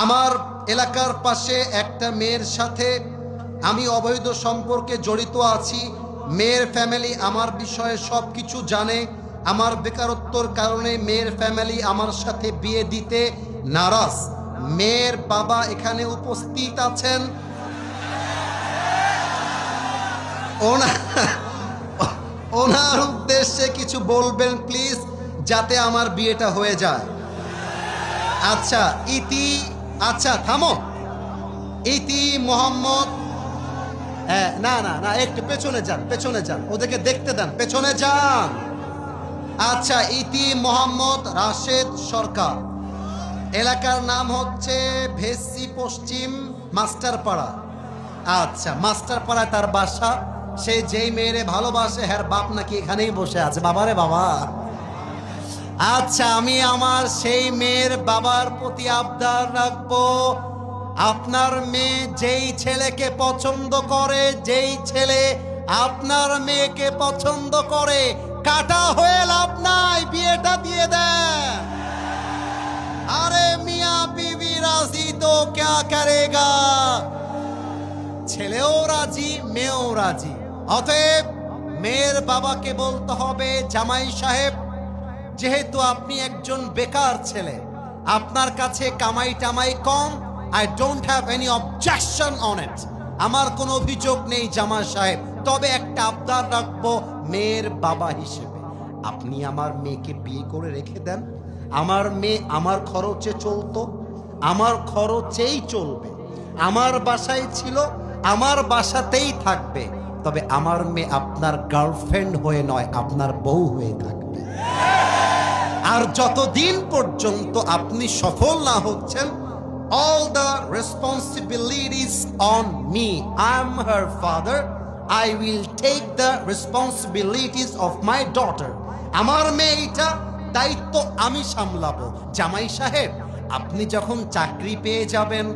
আমার এলাকার পাশে একটা মেয়ের সাথে আমি অবৈধ সম্পর্কে জড়িত আছি। মেয়ের ফ্যামিলি আমার বিষয়ে সব কিছু জানে। আমার বেকারত্বর কারণে মেয়ের ফ্যামিলি আমার সাথে বিয়ে দিতে নারাজ। মেয়ের বাবা এখানে উপস্থিত আছেন। ওনার উদ্দেশ্যে কিছু বলবেন প্লিজ, যাতে আমার বিয়েটা হয়ে যায়। আচ্ছা থামো। ইতি মোহাম্মদ, না না না, একটু পেছনে যান, ওদেরকে দেখতে দেন, পেছনে যান। আচ্ছা, ইতি মোহাম্মদ রাশেদ সরকার, এলাকার নাম হচ্ছে ভেসি পশ্চিম মাস্টারপাড়া। আচ্ছা, মাস্টারপাড়ায় তার বাসা। সে যেই মেয়েরে ভালোবাসে, হ্যার বাপ নাকি এখানেই বসে আছে। বাবারে বাবা। আচ্ছা, আমি আমার সেই মেয়ের বাবার প্রতি আবদার রাখবো, আপনার মেয়ে যেই ছেলেকে পছন্দ করে, যেই ছেলে আপনার মেয়েকে পছন্দ করে, কাটা হয়ে লাভ নাই, বিয়েটা দিয়ে দেন। আরে মিয়া বিবি রাজি তো ক্যা করেগা। ছেলেও রাজি, মেয়েও রাজি। অতএব মেয়ের বাবাকে বলতে হবে, জামাই সাহেব, যেহেতু আপনি একজন বেকার ছেলে, আপনার কাছে কামাই টামাই কম, I don't have any objection on it. আমার কোনো অভিযোগ নেই জামাই সাহেব, তবে একটা আবদার রাখবো মেয়ের বাবা হিসেবে, আপনি আমার মেয়েকে বিয়ে করে রেখে দেন। আমার মেয়ে আমার খরচে চলতো, আমার খরচেই চলবে, আমার বাসায় ছিল, আমার বাসাতেই থাকবে, তবে আমার মেয়ে আপনার গার্লফ্রেন্ড হয়ে নয়, আপনার বউ হয়ে থাকবে। আর যতদিন পর্যন্ত আপনি সফল না হচ্ছেন, all the responsibilities on me. I'm her father. I will take the responsibilities of my daughter. আমার মেয়েটা দায়িত্ব আমি সামলাবো। জামাই সাহেব, আপনি যখন চাকরি পেয়ে যাবেন,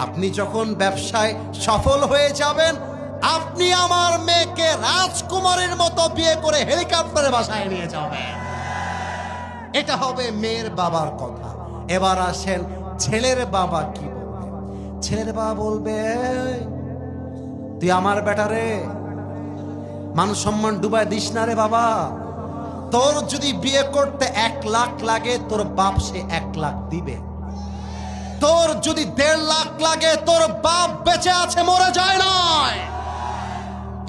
আপনি যখন ব্যবসায় সফল হয়ে যাবেন, আপনি আমার মেয়েকে রাজকুমারীর মতো বিয়ে করে হেলিকপ্টারে বাসায় নিয়ে যাবেন। এটা হবে মেয়ের বাবার কথা। এবার আসেন ছেলের বাবা কি বলবে। ছেলের বাবা বলবে, তুই আমার বেটারে মান সম্মান ডুবাই দিস না রে বাবা। তোর যদি বিয়ে করতে 1 লাখ লাগে, তোর বাপ সে 1 লাখ দিবে। তোর যদি 1.5 লাখ লাগে, তোর বাপ বেঁচে আছে, মরে যায় নয়।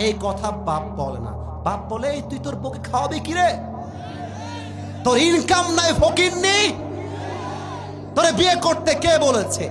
এই কথা বাপ বলে না। বাপ বলে, তুই তোর বউকে খাওয়াবি কি রে? তোর ইনকাম নাই, ফকির নেই, তোরে বিয়ে করতে কে বলেছে?